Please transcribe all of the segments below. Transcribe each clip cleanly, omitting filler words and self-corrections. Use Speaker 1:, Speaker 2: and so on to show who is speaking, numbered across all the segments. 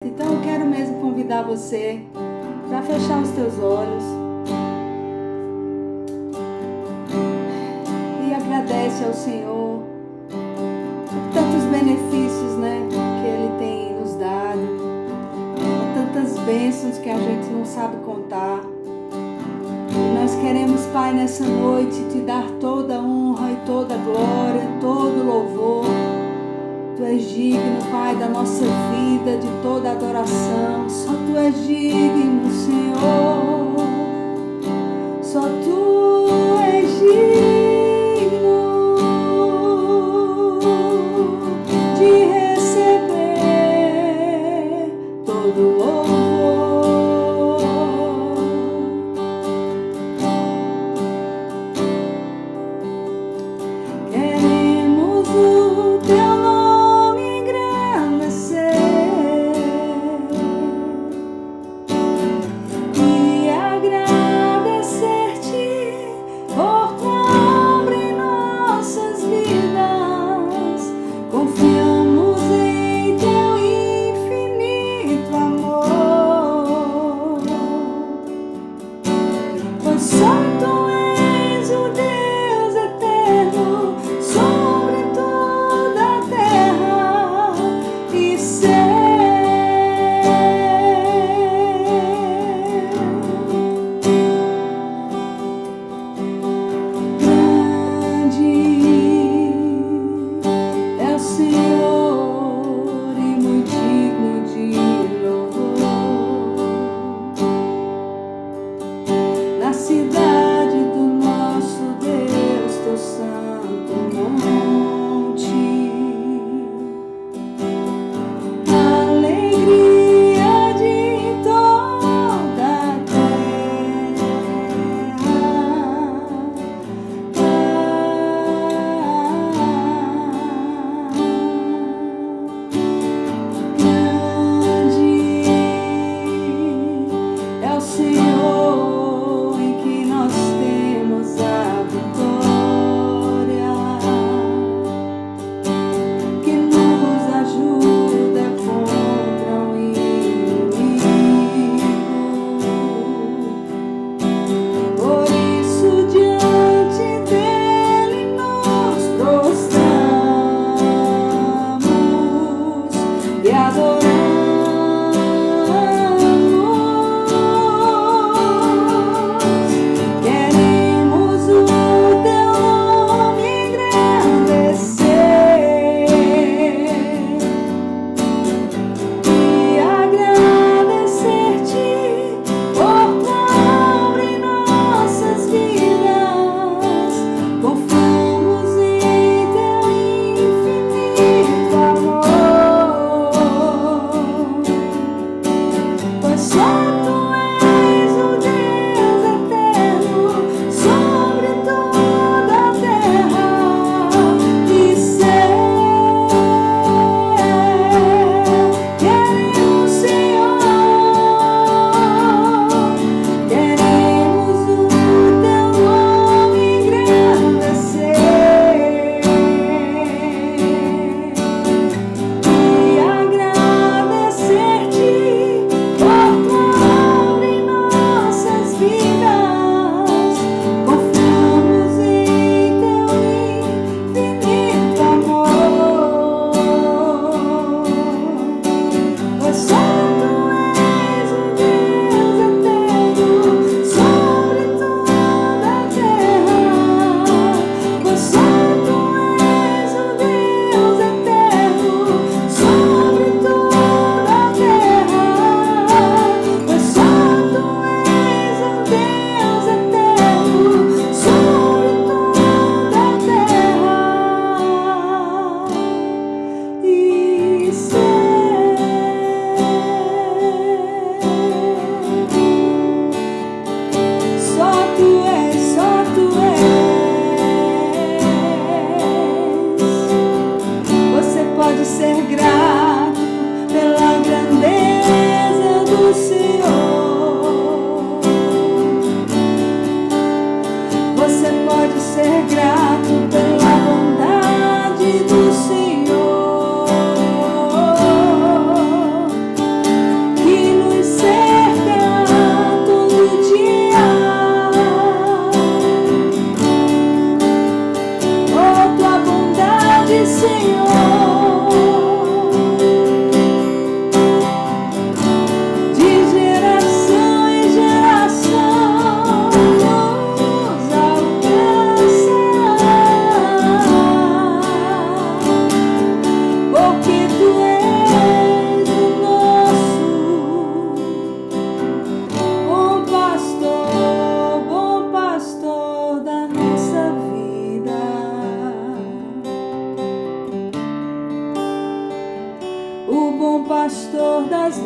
Speaker 1: Então eu quero mesmo convidar você para fechar os teus olhos e agradece ao Senhor por tantos benefícios, né, que Ele tem nos dado, por tantas bênçãos que a gente não sabe contar. E nós queremos, Pai, nessa noite te dar toda a honra e toda a glória, todo o louvor. Tu és digno, Pai, da nossa vida, de toda adoração. Só Tu és digno, Senhor. Só Tu és digno de receber todo o louvor. Queremos o Teu nome e agradecer-te por Tua obra em nossas vidas. Confiamos em Teu infinito amor.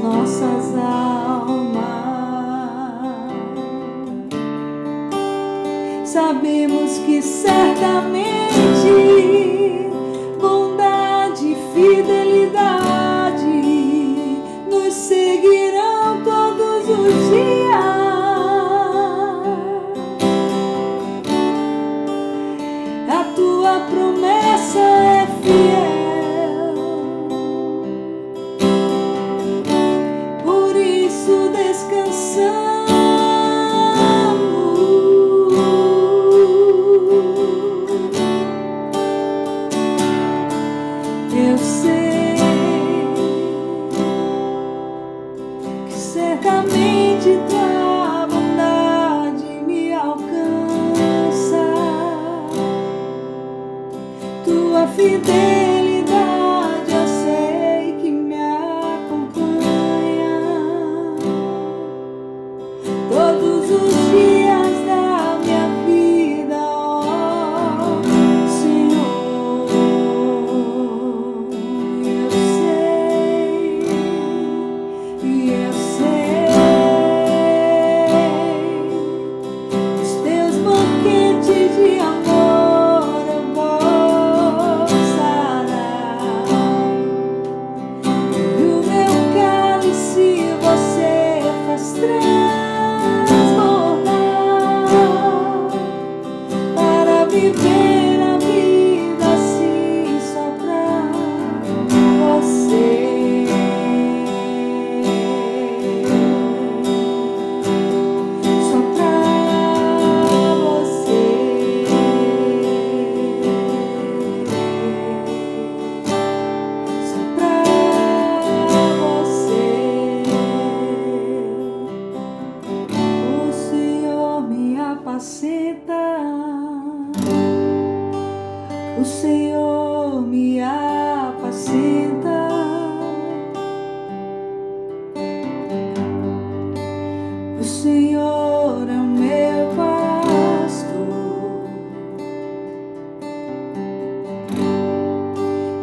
Speaker 1: nossas almas. Sabemos que certamente bondade e fidelidade nos seguirão todos os dias. A tua promessa é fiel, por isso descansamos. Eu sei que certamente tua bondade me alcança, tua fidelidade eu sei que me acompanha todos os dias da minha vida, ó Senhor. Eu sei, os teus banquetes de amor eu vou sarar, e o meu cálice você faz transbordar, para viver a vida assim só pra você. Só pra você. Só pra você. O Senhor me apacenta, o Senhor me apacenta, o Senhor é o meu pastor,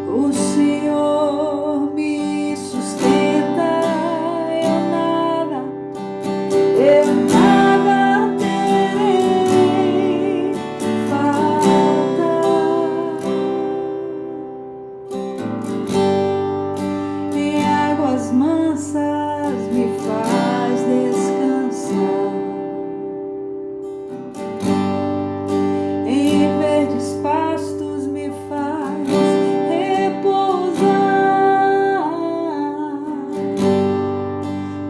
Speaker 1: o Senhor me sustenta, eu nada terei falta. Em águas mansas me faz descansar, em verdes pastos me faz repousar.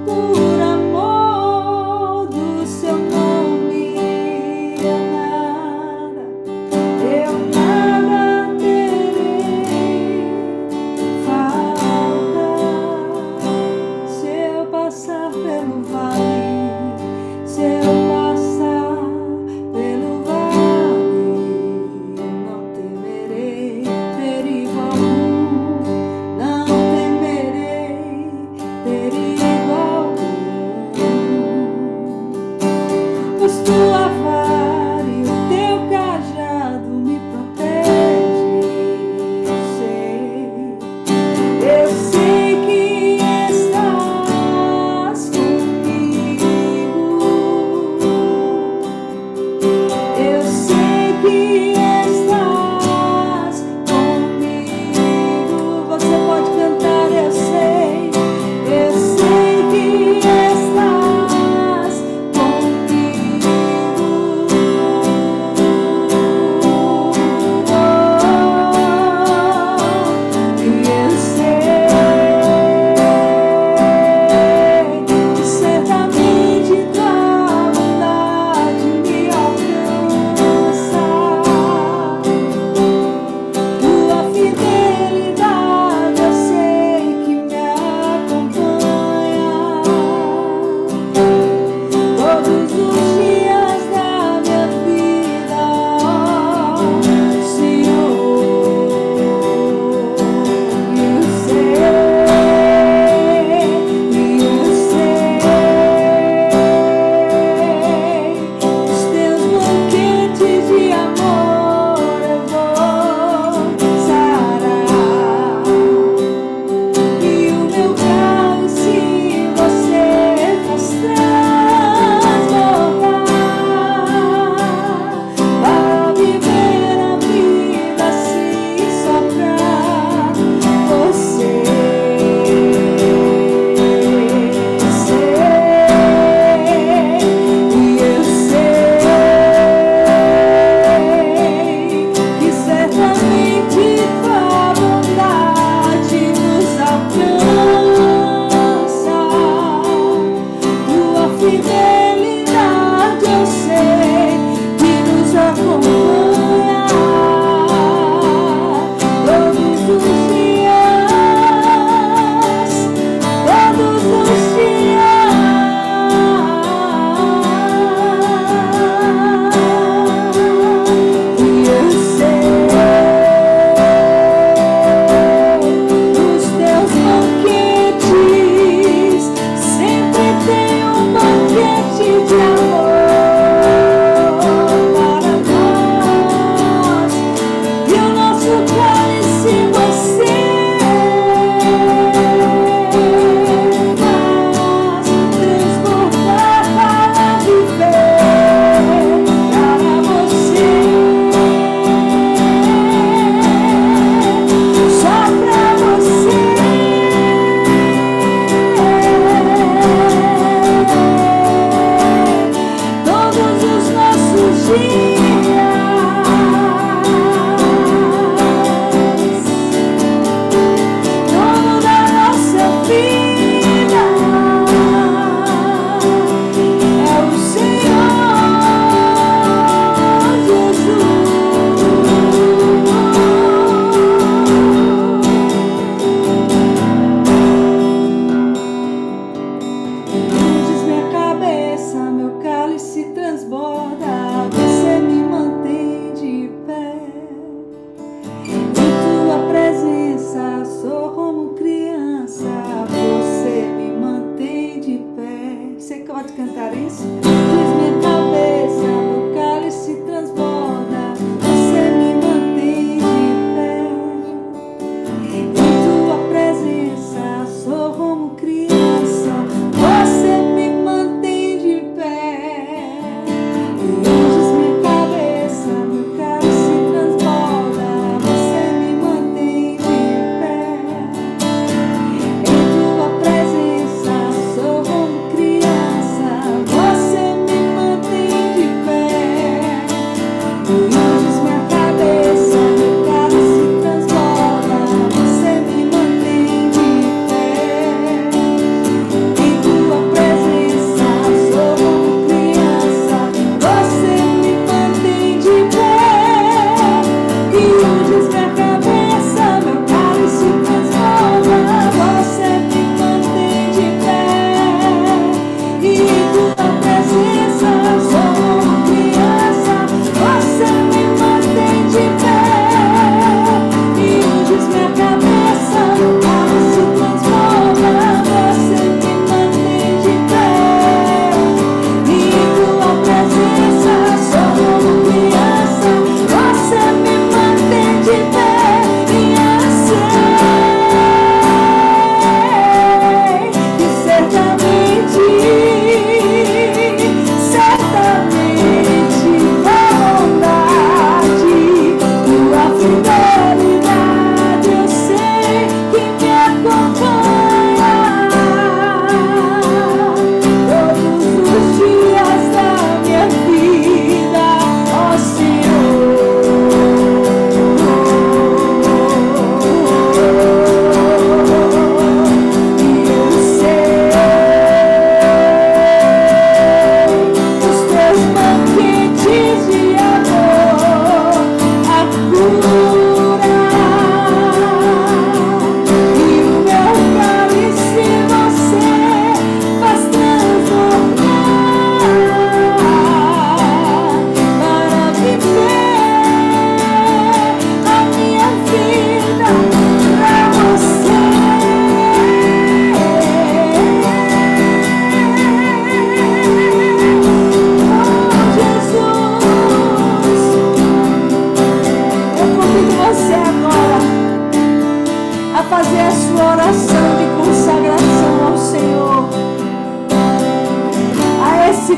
Speaker 1: Por amor do seu nome eu nada terei falta. Se eu passar pelo vale, se eu passar pelo vale, não temerei perigo algum, não temerei perigo algum, pois tua vara e o teu cajado me protegem. Eu sei que estás comigo, eu sei que estás comigo. Você pode cantar, eu sei que estás comigo.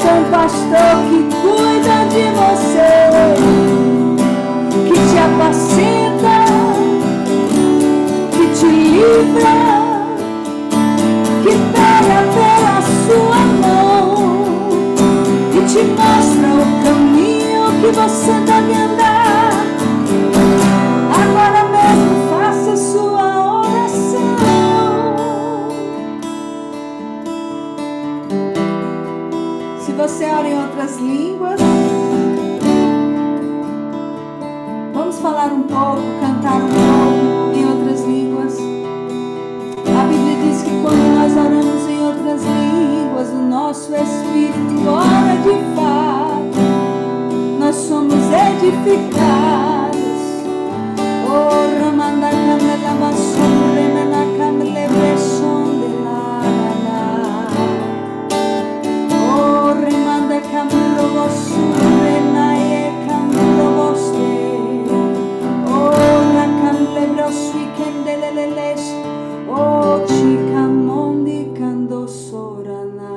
Speaker 1: bom pastor que cuida de você, que te apacenta, que te livra, que pega pela sua mão e te mostra o caminho que você deve andar. Agora mesmo faça sua oração. Se você ora em outras línguas, vamos falar um pouco, cantar um pouco em outras línguas. A Bíblia diz que quando nós oramos em outras línguas, o nosso espírito ora de fato, nós somos edificados. Oh, Ramanda Camela Basson, Remena Camele Bresson de Lana. Oh, Remanda Camelo Bossu, Renae Camelo Boste. Oh, Racamele Brosui Kendeleles. Oh, Chica Mondi Cando Sorana.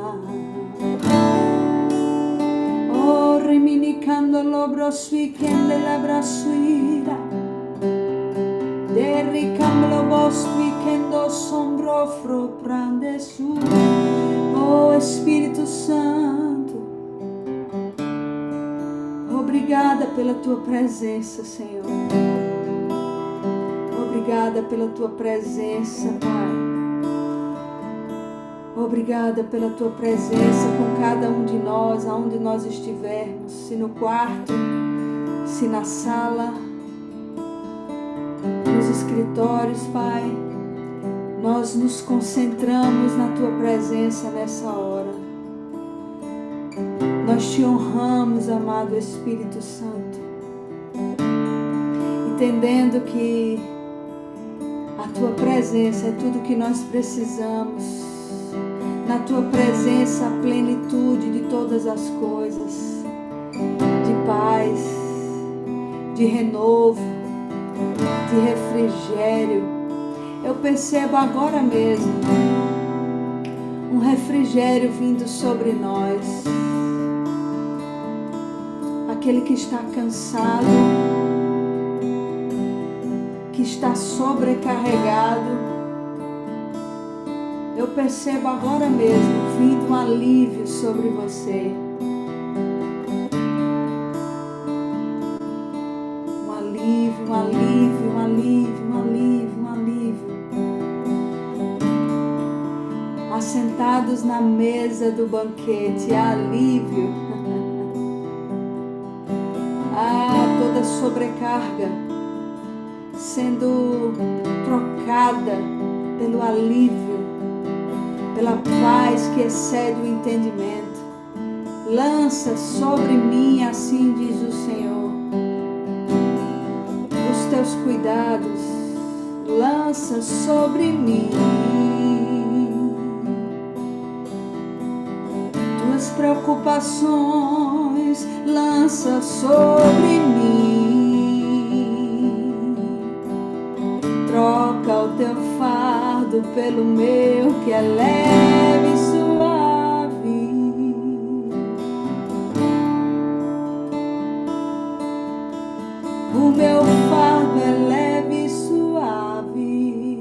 Speaker 1: Oh, Rimini Cando Lobrosui Kendela Brasuira. Derricamlo bostui kendo sombro fro prande su. Oh Espírito Santo, obrigada pela tua presença, Senhor. Obrigada pela tua presença, Pai. Obrigada pela tua presença com cada um de nós, aonde nós estivermos, se no quarto, se na sala, nos escritórios, Pai. Nós nos concentramos na tua presença nessa hora. Nós te honramos, amado Espírito Santo, entendendo que a tua presença é tudo que nós precisamos. Na tua presença, a plenitude de todas as coisas, de paz, de renovo, de refrigério. Eu percebo agora mesmo um refrigério vindo sobre nós. Aquele que está cansado, que está sobrecarregado, eu percebo agora mesmo vindo um alívio sobre você. Um alívio, um alívio, um alívio, um alívio, um alívio. Assentados na mesa do banquete, alívio. Ah, toda sobrecarga sendo trocada pelo alívio, pela paz que excede o entendimento. Lança sobre mim, assim diz o Senhor, os teus cuidados, lança sobre mim. Tuas preocupações, lança sobre mim. Troca o teu fardo pelo meu, que é leve e suave. O meu fardo é leve e suave.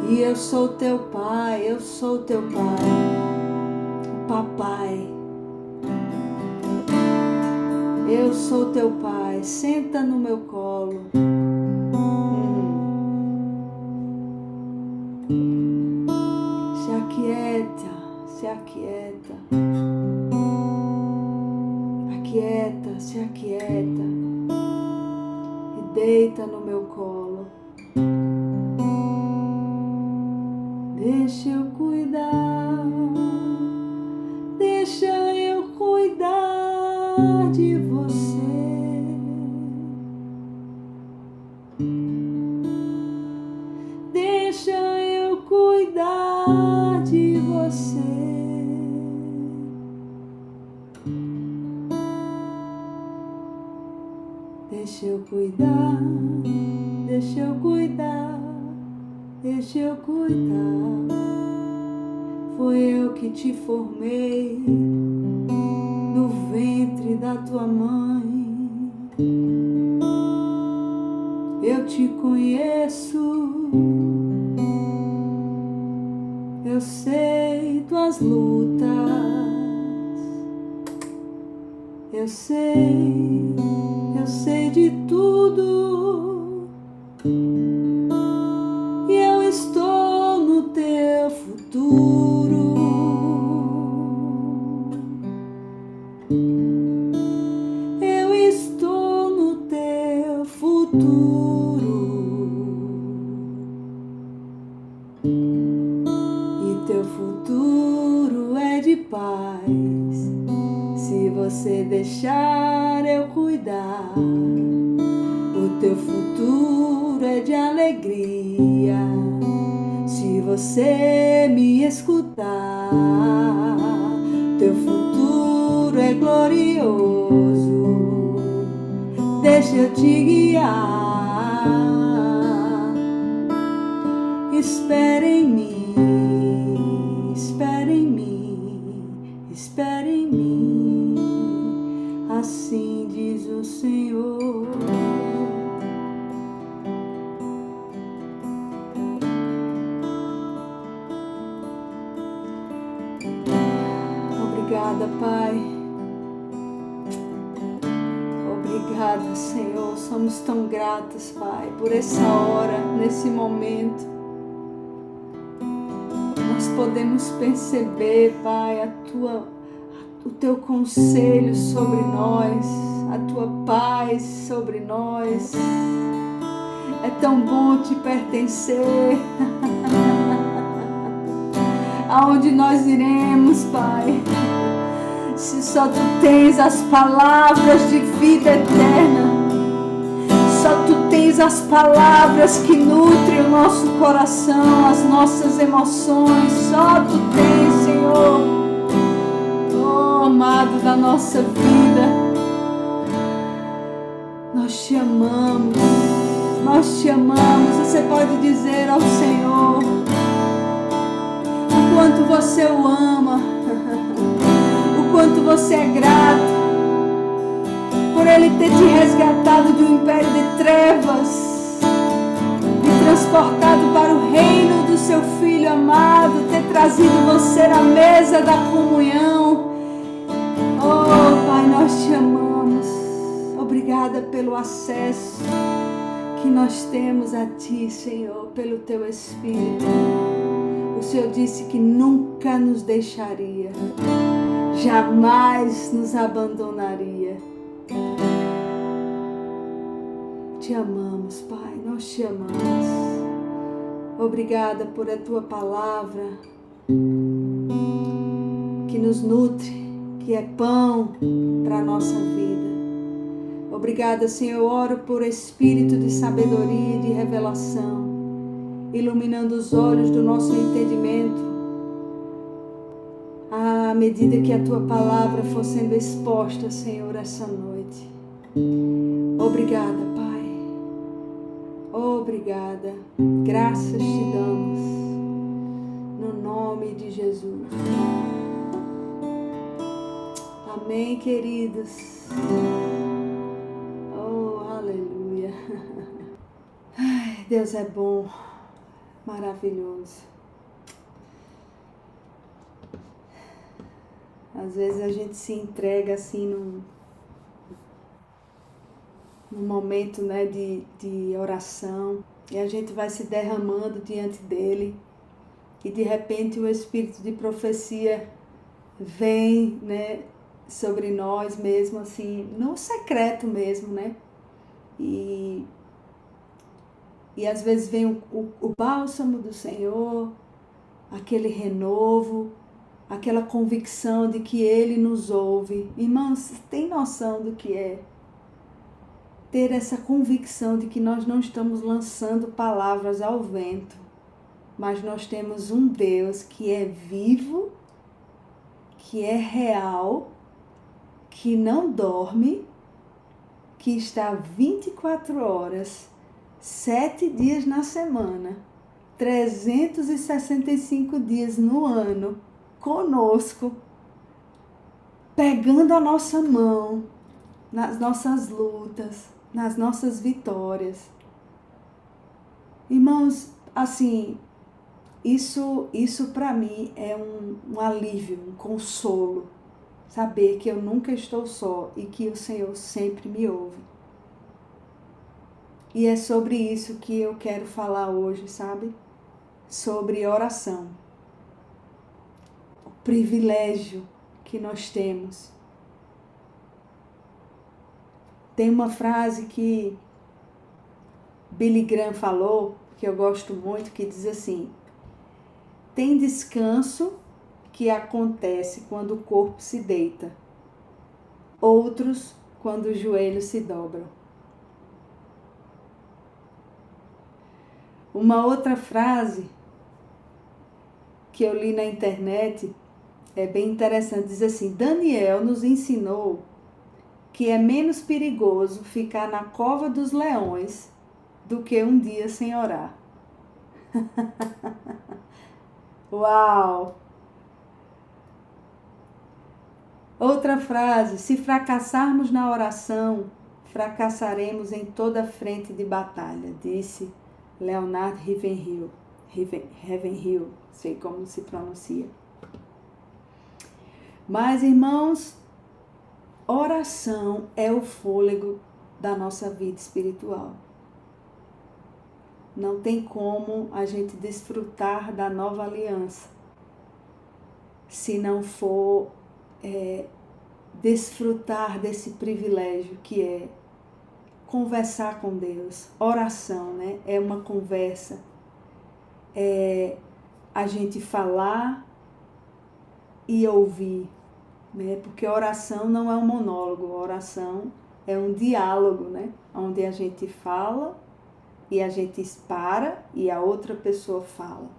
Speaker 1: E eu sou teu pai, eu sou teu pai, papai. Eu sou teu pai, senta no meu colo. Se aquieta, se aquieta. Aquieta, se aquieta. E deita no meu colo. Deixa eu cuidar. Deixa eu cuidar de você. Deixa eu cuidar de você. Deixa eu cuidar, deixa eu cuidar, deixa eu cuidar. Foi eu eu que te formei no ventre da tua mãe. Eu te conheço, eu sei tuas lutas, eu sei de tudo, e eu estou no teu futuro. Eu estou no teu futuro, e teu futuro é de paz, se você deixar eu cuidar. O teu futuro é de alegria, se você me escutar. Teu futuro é glorioso, deixa eu te guiar. Espera em mim, espera em mim, espera em mim, assim diz o Senhor. Obrigada, Pai. Obrigada, Senhor. Somos tão gratos, Pai, por essa hora, nesse momento. Nós podemos perceber, Pai, o teu conselho sobre nós, a tua paz sobre nós. É tão bom te pertencer. Aonde nós iremos, Pai, se só tu tens as palavras de vida eterna, só tu tens as palavras que nutrem o nosso coração, as nossas emoções, só tu tens, Senhor. Oh, amado da nossa vida, nós te amamos, nós te amamos. Você pode dizer ao Senhor o quanto você o ama, o quanto você é grato por Ele ter te resgatado de um império de trevas e transportado para o reino do seu Filho amado, ter trazido você à mesa da comunhão. Oh, Pai, nós te amamos. Obrigada pelo acesso que nós temos a Ti, Senhor, pelo Teu Espírito. O Senhor disse que nunca nos deixaria, jamais nos abandonaria. Te amamos, Pai, nós te amamos. Obrigada por a Tua palavra que nos nutre, que é pão para a nossa vida. Obrigada, Senhor. Eu oro por espírito de sabedoria e de revelação, iluminando os olhos do nosso entendimento, à medida que a Tua palavra for sendo exposta, Senhor, essa noite. Obrigada, Pai. Obrigada. Graças te damos, no nome de Jesus. Amém, queridos. Oh, aleluia. Ai, Deus é bom. Maravilhoso. Às vezes a gente se entrega assim num momento, né, de oração, e a gente vai se derramando diante dele, e de repente o espírito de profecia vem, né, sobre nós mesmo, assim, no secreto mesmo, né? E às vezes vem o bálsamo do Senhor, aquele renovo, aquela convicção de que Ele nos ouve. Irmãos, tem noção do que é ter essa convicção de que nós não estamos lançando palavras ao vento, mas nós temos um Deus que é vivo, que é real, que não dorme, que está 24 horas, 7 dias na semana, 365 dias no ano, conosco, pegando a nossa mão nas nossas lutas, nas nossas vitórias. Irmãos, assim, isso para mim é um alívio, um consolo, saber que eu nunca estou só e que o Senhor sempre me ouve. E é sobre isso que eu quero falar hoje, sabe? Sobre oração. O privilégio que nós temos. Tem uma frase que Billy Graham falou, que eu gosto muito, que diz assim: tem descanso que acontece quando o corpo se deita, outros quando os joelhos se dobram. Uma outra frase que eu li na internet é bem interessante, diz assim: Daniel nos ensinou que é menos perigoso ficar na cova dos leões do que um dia sem orar. Uau! Outra frase: se fracassarmos na oração, fracassaremos em toda frente de batalha, disse Leonard Ravenhill, sei como se pronuncia. Mas, irmãos, oração é o fôlego da nossa vida espiritual. Não tem como a gente desfrutar da nova aliança se não for desfrutar desse privilégio que é conversar com Deus. Oração, né? É uma conversa. É a gente falar e ouvir, né? Porque oração não é um monólogo, oração é um diálogo, né? Onde a gente fala e a gente para e a outra pessoa fala.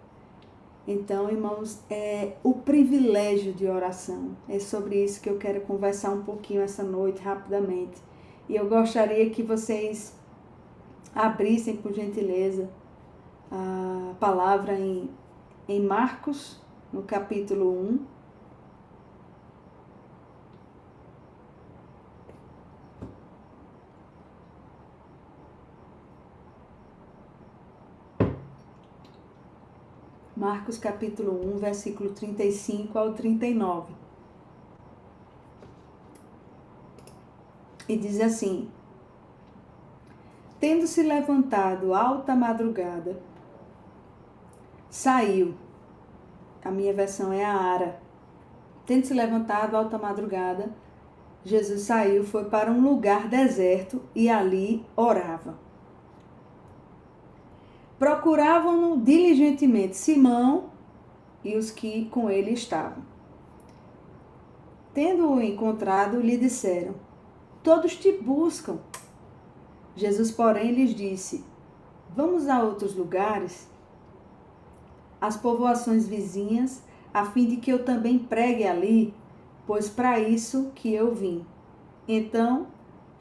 Speaker 1: Então, irmãos, é o privilégio de oração. É sobre isso que eu quero conversar um pouquinho essa noite, rapidamente. E eu gostaria que vocês abrissem, por gentileza, a palavra em Marcos, no capítulo 1. Marcos capítulo 1, versículo 35 ao 39. E diz assim: tendo-se levantado alta madrugada, saiu. A minha versão é a Ara. Tendo-se levantado alta madrugada, Jesus saiu, foi para um lugar deserto e ali orava. Procuravam-no diligentemente Simão e os que com ele estavam. Tendo-o encontrado, lhe disseram: todos te buscam. Jesus, porém, lhes disse: vamos a outros lugares, às povoações vizinhas, a fim de que eu também pregue ali, pois para isso que eu vim. Então,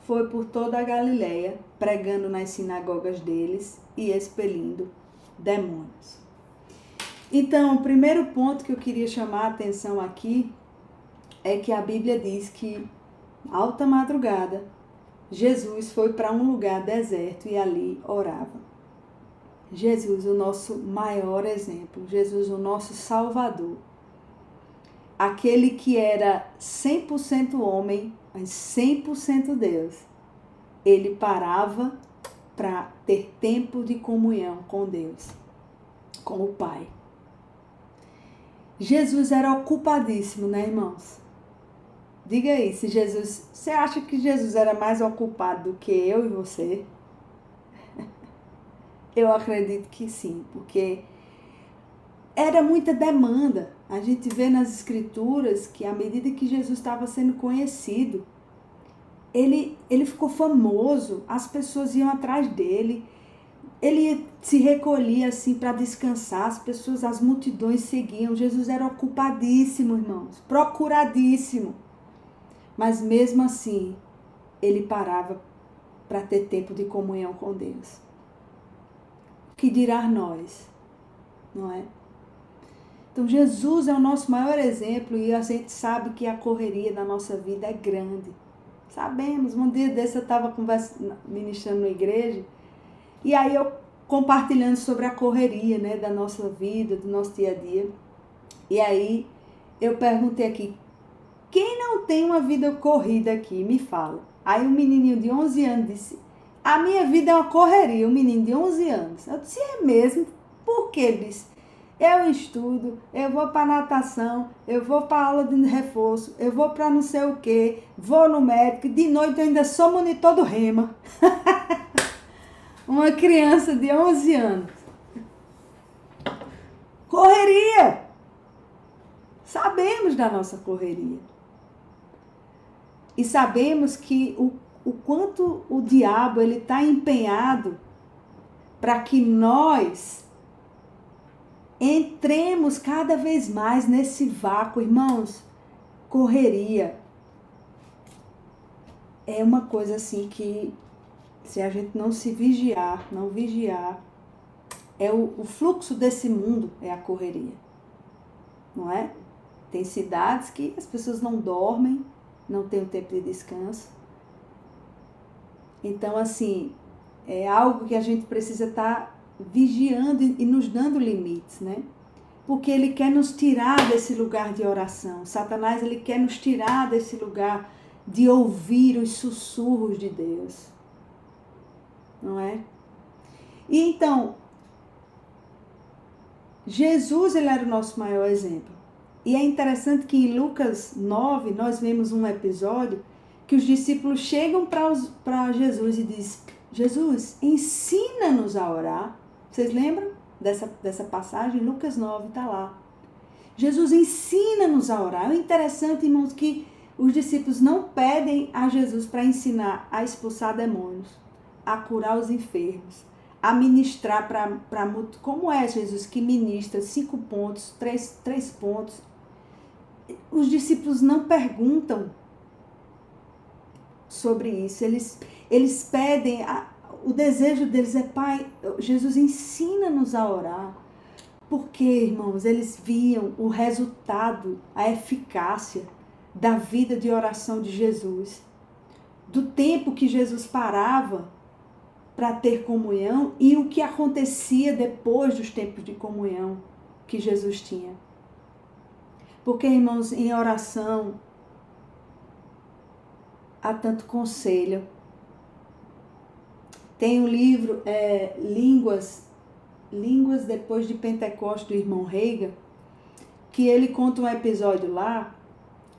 Speaker 1: foi por toda a Galileia, pregando nas sinagogas deles e expelindo demônios. Então, o primeiro ponto que eu queria chamar a atenção aqui é que a Bíblia diz que, alta madrugada, Jesus foi para um lugar deserto e ali orava. Jesus, o nosso maior exemplo, Jesus, o nosso Salvador, aquele que era 100% homem, mas 100% Deus, ele parava para ter tempo de comunhão com Deus, com o Pai. Jesus era ocupadíssimo, né, irmãos? Diga aí, se Jesus, você acha que Jesus era mais ocupado do que eu e você? Eu acredito que sim, porque era muita demanda. A gente vê nas escrituras que à medida que Jesus estava sendo conhecido, ele ficou famoso, as pessoas iam atrás dele, ele se recolhia assim para descansar, as multidões seguiam. Jesus era ocupadíssimo, irmãos, procuradíssimo. Mas mesmo assim, ele parava para ter tempo de comunhão com Deus. O que dirá nós, não é? Então Jesus é o nosso maior exemplo e a gente sabe que a correria da nossa vida é grande. Sabemos, um dia desse eu estava ministrando na igreja e aí eu compartilhando sobre a correria, né, da nossa vida, do nosso dia a dia. E aí eu perguntei aqui, quem não tem uma vida corrida aqui? Me fala. Aí um menininho de 11 anos disse, a minha vida é uma correria, um menino de 11 anos. Eu disse, é mesmo? Por quê? Ele disse, eu estudo, eu vou para natação, eu vou para aula de reforço, eu vou para não sei o quê, vou no médico, de noite eu ainda sou monitor do Rema. Uma criança de 11 anos. Correria! Sabemos da nossa correria. E sabemos que o quanto o diabo está empenhado para que nós entremos cada vez mais nesse vácuo. Irmãos, correria é uma coisa assim que, se a gente não se vigiar, o fluxo desse mundo é a correria, não é? Tem cidades que as pessoas não dormem, não tem um tempo de descanso. Então, assim, é algo que a gente precisa estar vigiando e nos dando limites, né? Porque ele quer nos tirar desse lugar de oração. Satanás, ele quer nos tirar desse lugar de ouvir os sussurros de Deus. Não é? E então, Jesus, ele era o nosso maior exemplo. E é interessante que em Lucas 9, nós vemos um episódio que os discípulos chegam para Jesus e dizem, Jesus, ensina-nos a orar. Vocês lembram dessa passagem? Lucas 9 está lá. Jesus ensina-nos a orar. É interessante, irmãos, que os discípulos não pedem a Jesus para ensinar a expulsar demônios, a curar os enfermos, a ministrar para muito. Como é Jesus que ministra 5 pontos, 3 pontos? Os discípulos não perguntam sobre isso. Eles pedem, o desejo deles é, Pai, Jesus, ensina-nos a orar. Porque, irmãos, eles viam o resultado, a eficácia da vida de oração de Jesus. Do tempo que Jesus parava para ter comunhão e o que acontecia depois dos tempos de comunhão que Jesus tinha. Porque, irmãos, em oração há tanto conselho. Tem um livro, Línguas depois de Pentecostes, do irmão Reagan, que ele conta um episódio lá,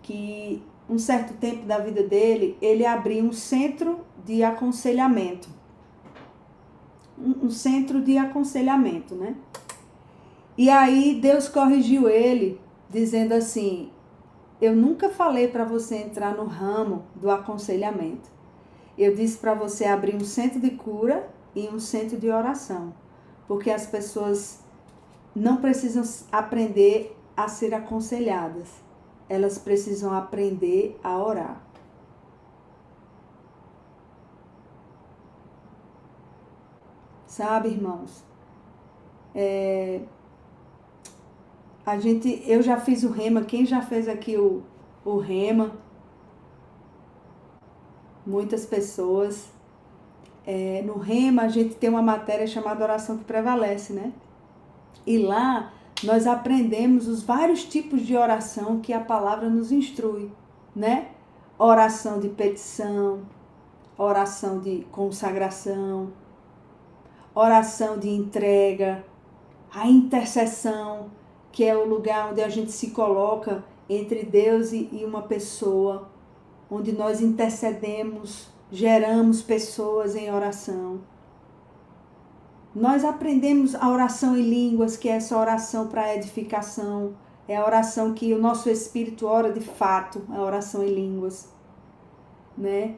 Speaker 1: que um certo tempo da vida dele, ele abriu um centro de aconselhamento. Um centro de aconselhamento, né? E aí Deus corrigiu ele, dizendo assim, eu nunca falei para você entrar no ramo do aconselhamento. Eu disse para você abrir um centro de cura e um centro de oração. Porque as pessoas não precisam aprender a ser aconselhadas. Elas precisam aprender a orar. Sabe, irmãos? Eu já fiz o Rema. Quem já fez aqui o Rema? Muitas pessoas. No Rema a gente tem uma matéria chamada Oração que Prevalece, né? E lá nós aprendemos os vários tipos de oração que a palavra nos instrui, né? Oração de petição, oração de consagração, oração de entrega, a intercessão, que é o lugar onde a gente se coloca entre Deus e uma pessoa, onde nós intercedemos, geramos pessoas em oração. Nós aprendemos a oração em línguas, que é essa oração para edificação, é a oração que o nosso espírito ora de fato, a oração em línguas, né?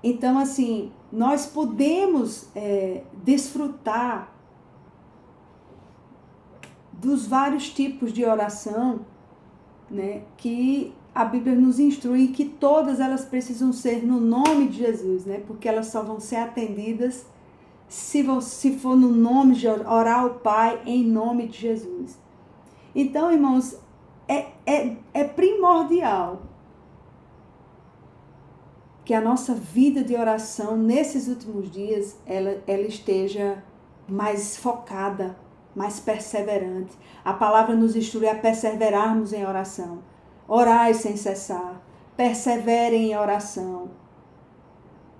Speaker 1: Então, assim, nós podemos desfrutar dos vários tipos de oração, né, que a Bíblia nos instrui, que todas elas precisam ser no nome de Jesus, né, porque elas só vão ser atendidas se for no nome de orar ao Pai em nome de Jesus. Então, irmãos, é primordial que a nossa vida de oração nesses últimos dias, ela esteja mais focada, mais perseverante. A palavra nos instrui a perseverarmos em oração. Orai sem cessar. Perseverem em oração.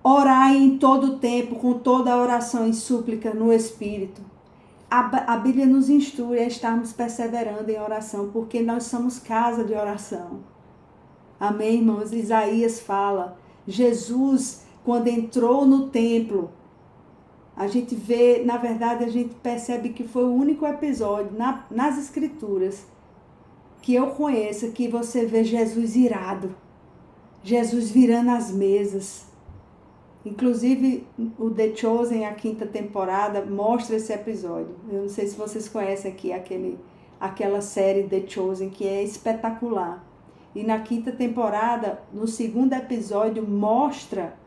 Speaker 1: Orai em todo o tempo, com toda a oração e súplica no Espírito. A Bíblia nos instrui a estarmos perseverando em oração, porque nós somos casa de oração. Amém, irmãos? Isaías fala, Jesus, quando entrou no templo, a gente vê, na verdade, a gente percebe que foi o único episódio nas Escrituras que eu conheço que você vê Jesus irado, Jesus virando as mesas. Inclusive, o The Chosen, a 5ª temporada, mostra esse episódio. Eu não sei se vocês conhecem aqui aquela série The Chosen, que é espetacular. E na 5ª temporada, no 2º episódio, mostra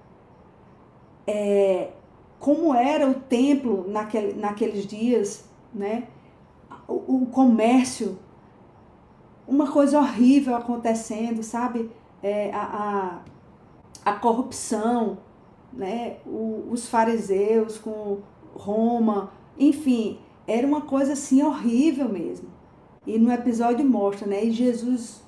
Speaker 1: como era o templo naqueles dias, né? O comércio, uma coisa horrível acontecendo, sabe? A corrupção, né? Os fariseus com Roma, enfim, era uma coisa assim horrível mesmo. E no episódio mostra, né? E Jesus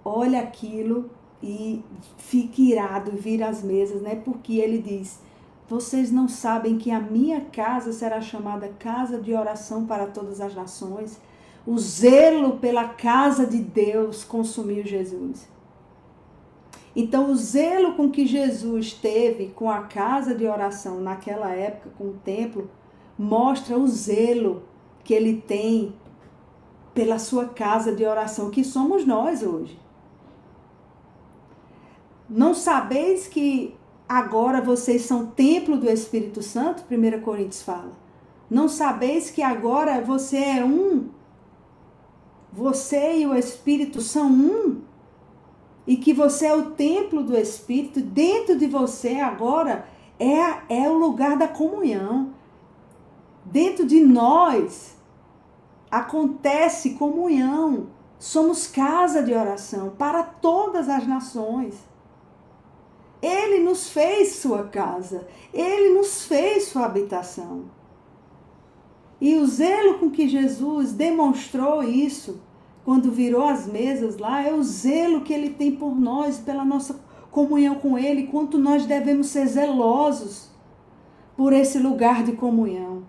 Speaker 1: olha aquilo e fica irado, vira as mesas, né? Porque ele diz, vocês não sabem que a minha casa será chamada casa de oração para todas as nações? O zelo pela casa de Deus consumiu Jesus. Então, o zelo com que Jesus teve com a casa de oração naquela época, com o templo, mostra o zelo que ele tem pela sua casa de oração, que somos nós hoje. Não sabeis que agora vocês são templo do Espírito Santo? 1 Coríntios fala. Não sabeis que agora você é um? Você e o Espírito são um? E que você é o templo do Espírito, dentro de você agora é o lugar da comunhão. Dentro de nós acontece comunhão. Somos casa de oração para todas as nações. Ele nos fez sua casa, ele nos fez sua habitação. E o zelo com que Jesus demonstrou isso, quando virou as mesas lá, é o zelo que ele tem por nós, pela nossa comunhão com ele, quanto nós devemos ser zelosos por esse lugar de comunhão.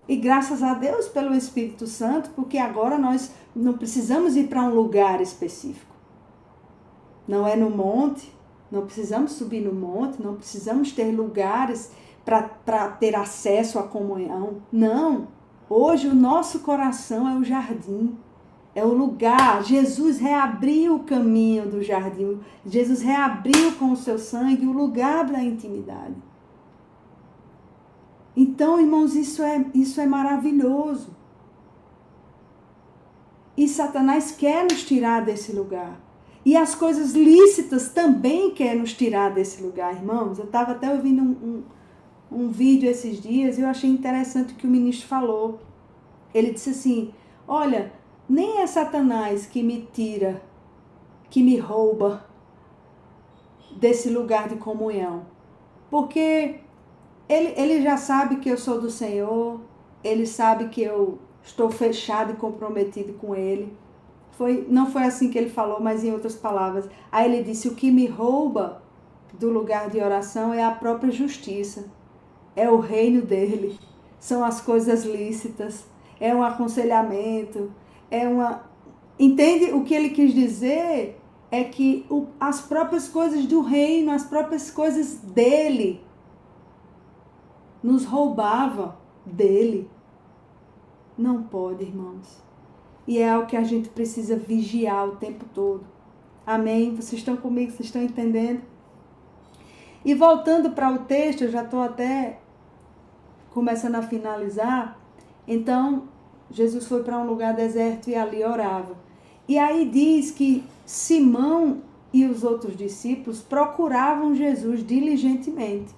Speaker 1: E graças a Deus pelo Espírito Santo, porque agora nós não precisamos ir para um lugar específico. Não é no monte, não precisamos subir no monte, não precisamos ter lugares para ter acesso à comunhão. Não, hoje o nosso coração é o jardim. É o lugar. Jesus reabriu o caminho do jardim. Jesus reabriu com o seu sangue o lugar da intimidade. Então, irmãos, isso é maravilhoso. E Satanás quer nos tirar desse lugar. E as coisas lícitas também quer nos tirar desse lugar, irmãos. Eu estava até ouvindo um vídeo esses dias e eu achei interessante o que o ministro falou. Ele disse assim, olha, nem é Satanás que me tira, que me rouba desse lugar de comunhão. Porque ele já sabe que eu sou do Senhor, ele sabe que eu estou fechado e comprometido com ele. Não foi assim que ele falou, mas em outras palavras. Aí ele disse, o que me rouba do lugar de oração é a própria justiça. É o reino dele. São as coisas lícitas. É um aconselhamento. Entende? O que ele quis dizer é que as próprias coisas do reino, as próprias coisas dele, nos roubava dele. Não pode, irmãos. E é algo que a gente precisa vigiar o tempo todo. Amém? Vocês estão comigo? Vocês estão entendendo? E voltando para o texto, eu já estou até começando a finalizar. Então, Jesus foi para um lugar deserto e ali orava. E aí diz que Simão e os outros discípulos procuravam Jesus diligentemente.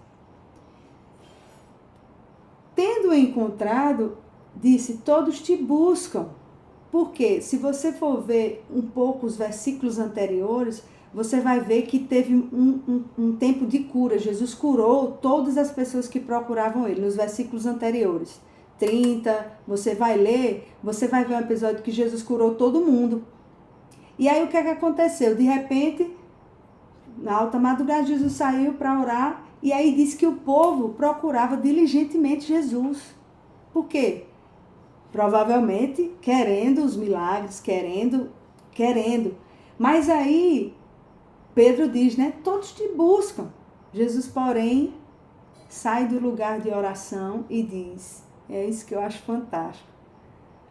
Speaker 1: Tendo-o encontrado, disse, todos te buscam. Porque se você for ver um pouco os versículos anteriores, você vai ver que teve um tempo de cura. Jesus curou todas as pessoas que procuravam ele, nos versículos anteriores. 30, você vai ler, você vai ver um episódio que Jesus curou todo mundo. E aí o que é que aconteceu? De repente, na alta madrugada, Jesus saiu para orar e aí diz que o povo procurava diligentemente Jesus. Por quê? Provavelmente querendo os milagres, querendo. Mas aí, Pedro diz, né? Todos te buscam. Jesus, porém, sai do lugar de oração e diz, é isso que eu acho fantástico.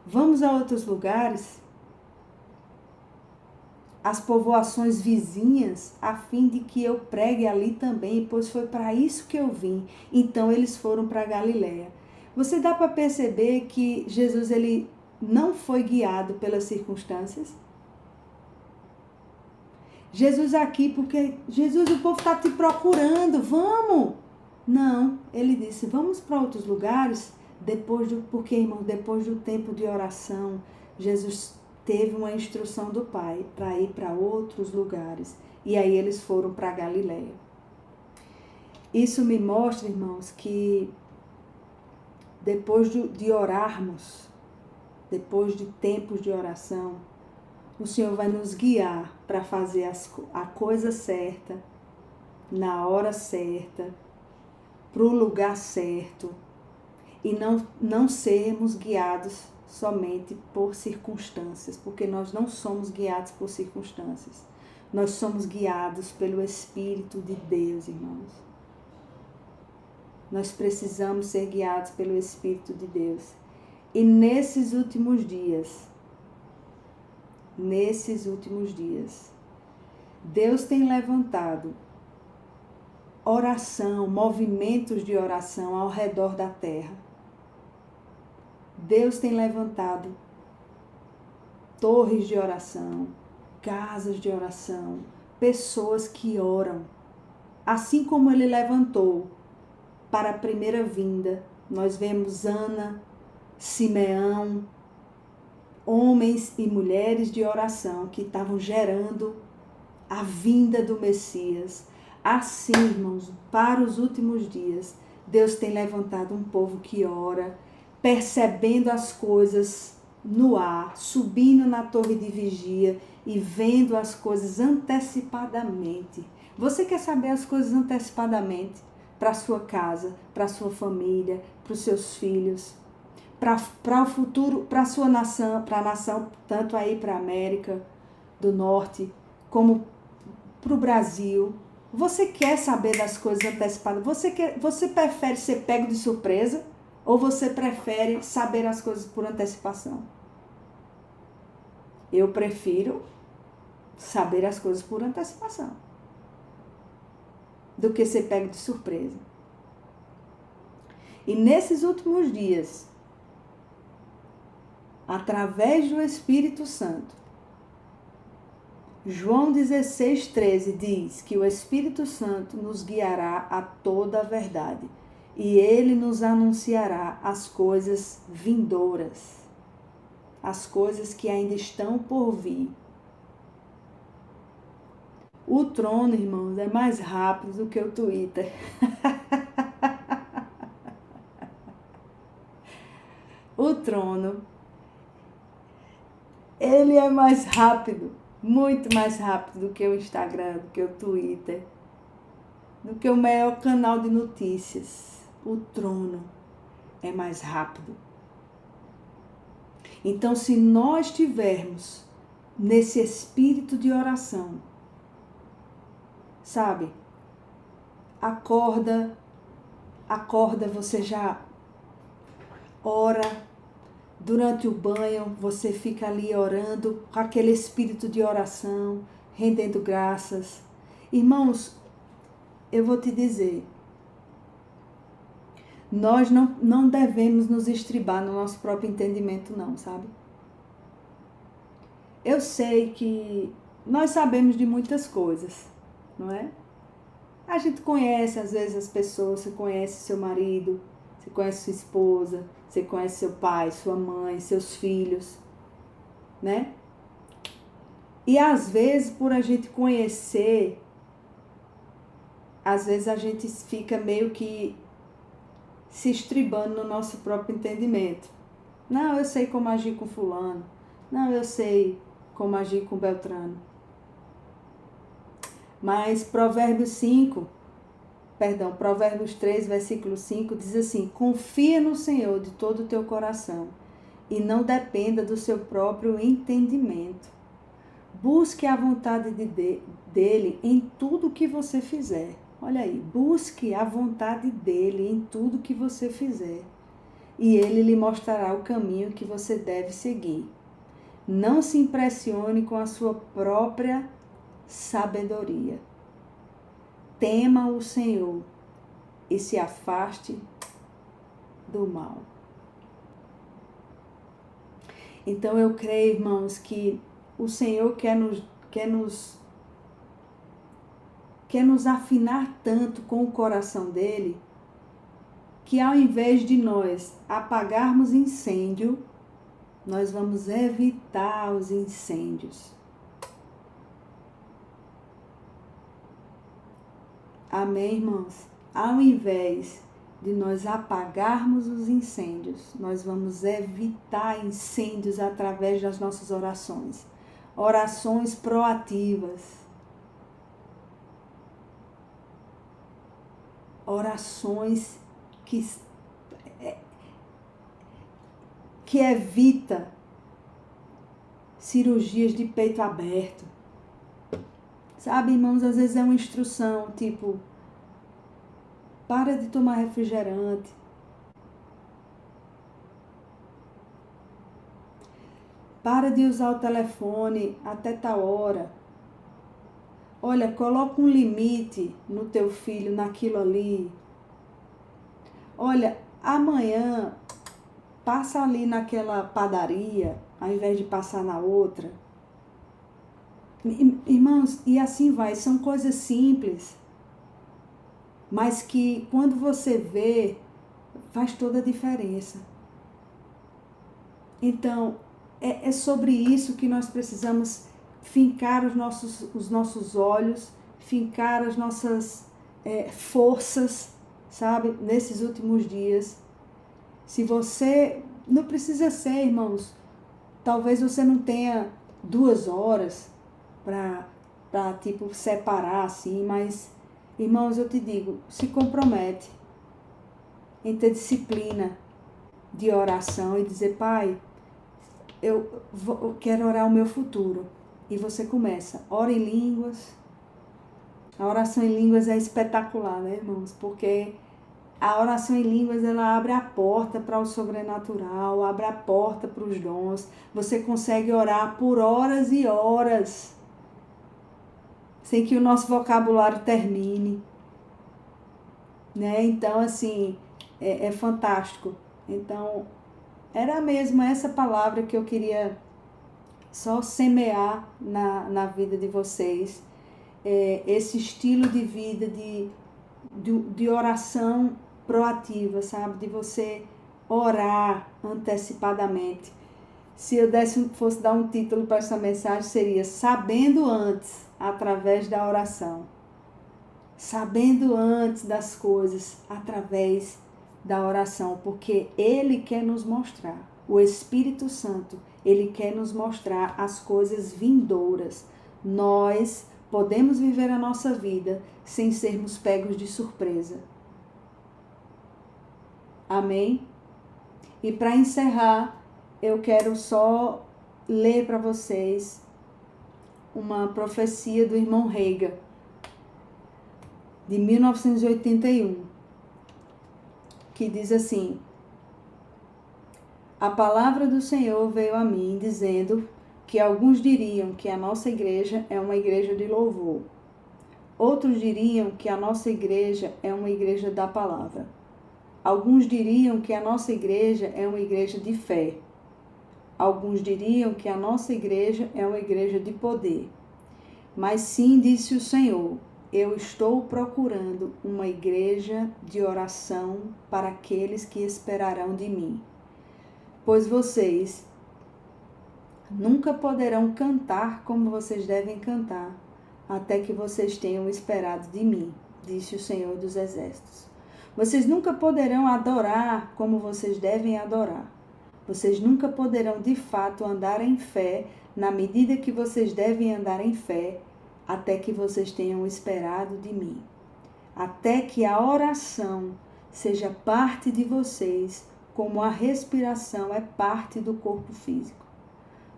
Speaker 1: Vamos a outros lugares, as povoações vizinhas, a fim de que eu pregue ali também, pois foi para isso que eu vim. Então eles foram para Galiléia. Você dá para perceber que Jesus ele não foi guiado pelas circunstâncias? Jesus aqui, porque Jesus, o povo está te procurando, vamos! Não, ele disse, vamos para outros lugares, porque, irmão, depois do tempo de oração, Jesus teve uma instrução do Pai para ir para outros lugares. E aí eles foram para Galiléia. Isso me mostra, irmãos, que depois de orarmos, depois de tempos de oração, o Senhor vai nos guiar para fazer a coisa certa, na hora certa, para o lugar certo, e não sermos guiados somente por circunstâncias, porque nós não somos guiados por circunstâncias. Nós somos guiados pelo Espírito de Deus, irmãos. Nós precisamos ser guiados pelo Espírito de Deus. E nesses últimos dias, Deus tem levantado oração, movimentos de oração ao redor da terra. Deus tem levantado torres de oração, casas de oração, pessoas que oram. Assim como Ele levantou para a primeira vinda, nós vemos Ana, Simeão, homens e mulheres de oração que estavam gerando a vinda do Messias. Assim, irmãos, para os últimos dias, Deus tem levantado um povo que ora, percebendo as coisas no ar, subindo na torre de vigia e vendo as coisas antecipadamente. Você quer saber as coisas antecipadamente? Para a sua casa, para a sua família, para os seus filhos, para o futuro, para a sua nação, para a nação, tanto aí para a América do Norte, como para o Brasil. Você quer saber das coisas antecipadas? Você prefere ser pego de surpresa ou você prefere saber as coisas por antecipação? Eu prefiro saber as coisas por antecipação do que ser pego de surpresa. E nesses últimos dias, através do Espírito Santo, João 16:13 diz que o Espírito Santo nos guiará a toda a verdade e ele nos anunciará as coisas vindouras, as coisas que ainda estão por vir. O trono, irmãos, é mais rápido do que o Twitter. O trono, ele é mais rápido, muito mais rápido do que o Instagram, do que o Twitter, do que o maior canal de notícias. O trono é mais rápido. Então, se nós tivermos nesse espírito de oração, sabe, acorda, você já ora, durante o banho você fica ali orando, com aquele espírito de oração, rendendo graças. Irmãos, eu vou te dizer, nós não devemos nos estribar no nosso próprio entendimento não, sabe? Eu sei que nós sabemos de muitas coisas, não é? A gente conhece, às vezes, as pessoas, você conhece seu marido, você conhece sua esposa, você conhece seu pai, sua mãe, seus filhos. né? E às vezes, por a gente conhecer, às vezes a gente fica meio que se estribando no nosso próprio entendimento. Não, eu sei como agir com fulano. Não, eu sei como agir com Beltrano. Mas Provérbios 3, versículo 5, diz assim: confia no Senhor de todo o teu coração e não dependa do seu próprio entendimento. Busque a vontade dele em tudo que você fizer. Olha aí, busque a vontade dele em tudo que você fizer. E ele lhe mostrará o caminho que você deve seguir. Não se impressione com a sua própria sabedoria. Tema o Senhor e se afaste do mal. Então eu creio, irmãos, que o Senhor quer nos afinar tanto com o coração dele, que ao invés de nós apagarmos incêndio, nós vamos evitar os incêndios. Amém, irmãos? Ao invés de nós apagarmos os incêndios, nós vamos evitar incêndios através das nossas orações. Orações proativas. Orações que evita cirurgias de peito aberto. Sabe, irmãos, às vezes é uma instrução, tipo, para de tomar refrigerante. Para de usar o telefone até tal hora. Olha, coloca um limite no teu filho naquilo ali. Olha, amanhã passa ali naquela padaria, ao invés de passar na outra. Irmãos, e assim vai, são coisas simples, mas que quando você vê, faz toda a diferença. Então, é sobre isso que nós precisamos fincar os nossos olhos, fincar as nossas forças, sabe, nesses últimos dias. Se você, não precisa ser, irmãos, talvez você não tenha 2 horas para tipo, separar assim, mas, irmãos, eu te digo, se compromete em ter disciplina de oração e dizer, Pai, eu quero orar o meu futuro. E você começa, ora em línguas. A oração em línguas é espetacular, né, irmãos? Porque a oração em línguas, ela abre a porta para o sobrenatural, abre a porta para os dons. Você consegue orar por horas e horas, sem que o nosso vocabulário termine, né? Então, assim, é fantástico. Então, era mesmo essa palavra que eu queria só semear na vida de vocês. Esse estilo de vida de oração proativa, sabe? De você orar antecipadamente. Se eu fosse dar um título para essa mensagem, seria Sabendo Antes, através da oração. Sabendo antes das coisas, através da oração, porque Ele quer nos mostrar, o Espírito Santo, Ele quer nos mostrar as coisas vindouras. Nós podemos viver a nossa vida sem sermos pegos de surpresa. Amém? E para encerrar, eu quero só ler para vocês uma profecia do irmão Reiga, de 1981, que diz assim: a palavra do Senhor veio a mim dizendo que alguns diriam que a nossa igreja é uma igreja de louvor. Outros diriam que a nossa igreja é uma igreja da palavra. Alguns diriam que a nossa igreja é uma igreja de fé. Alguns diriam que a nossa igreja é uma igreja de poder. Mas sim, disse o Senhor, eu estou procurando uma igreja de oração para aqueles que esperarão de mim. Pois vocês nunca poderão cantar como vocês devem cantar, até que vocês tenham esperado de mim, disse o Senhor dos Exércitos. Vocês nunca poderão adorar como vocês devem adorar. Vocês nunca poderão de fato andar em fé na medida que vocês devem andar em fé, até que vocês tenham esperado de mim. Até que a oração seja parte de vocês, como a respiração é parte do corpo físico.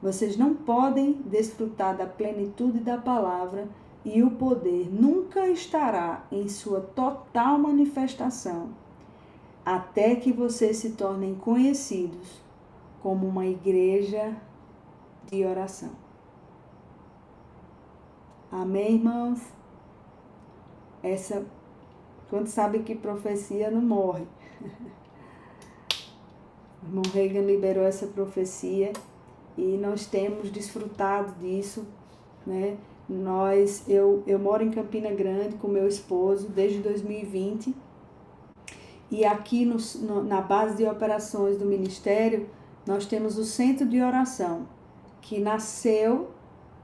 Speaker 1: Vocês não podem desfrutar da plenitude da palavra e o poder nunca estará em sua total manifestação, até que vocês se tornem conhecidos como uma igreja de oração. Amém, irmãos? Quando sabe que profecia não morre. O irmão Reagan liberou essa profecia e nós temos desfrutado disso, né? Eu moro em Campina Grande com meu esposo desde 2020 e aqui na base de operações do ministério nós temos o centro de oração, que nasceu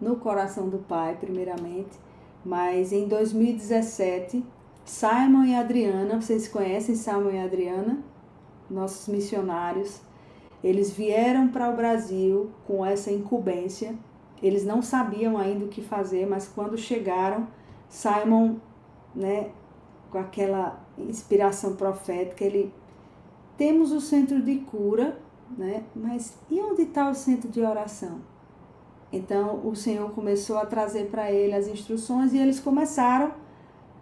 Speaker 1: no coração do Pai, primeiramente, mas em 2017, Simon e Adriana, vocês conhecem Simon e Adriana, nossos missionários, eles vieram para o Brasil com essa incumbência. Eles não sabiam ainda o que fazer, mas quando chegaram, Simon, né, com aquela inspiração profética, temos o centro de cura, né, mas e onde está o centro de oração? Então, o Senhor começou a trazer para ele as instruções e eles começaram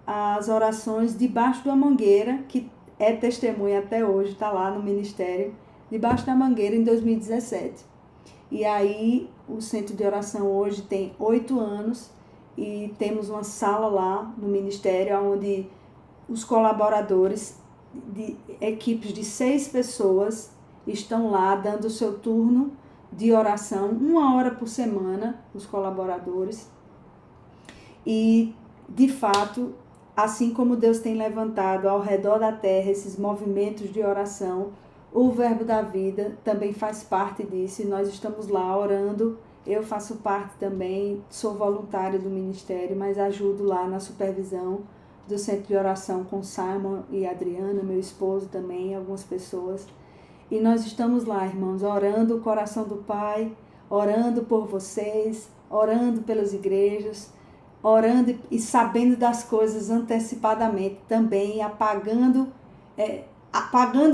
Speaker 1: as orações debaixo da mangueira, que é testemunha até hoje, está lá no ministério, debaixo da mangueira em 2017. E aí, o centro de oração hoje tem 8 anos e temos uma sala lá no ministério onde os colaboradores de equipes de 6 pessoas estão lá dando o seu turno de oração, 1 hora por semana, os colaboradores. E, de fato, assim como Deus tem levantado ao redor da terra esses movimentos de oração, o Verbo da Vida também faz parte disso e nós estamos lá orando. Eu faço parte também, sou voluntária do ministério, mas ajudo lá na supervisão do centro de oração com Simon e Adriana, meu esposo também, algumas pessoas. E nós estamos lá, irmãos, orando o coração do Pai, orando por vocês, orando pelas igrejas, orando e sabendo das coisas antecipadamente também, apagando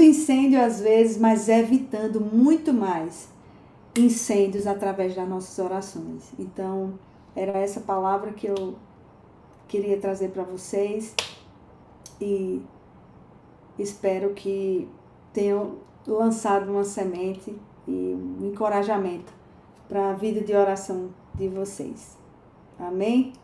Speaker 1: incêndio às vezes, mas evitando muito mais incêndios através das nossas orações. Então, era essa palavra que eu queria trazer para vocês e espero que tenham lançado uma semente e um encorajamento para a vida de oração de vocês. Amém?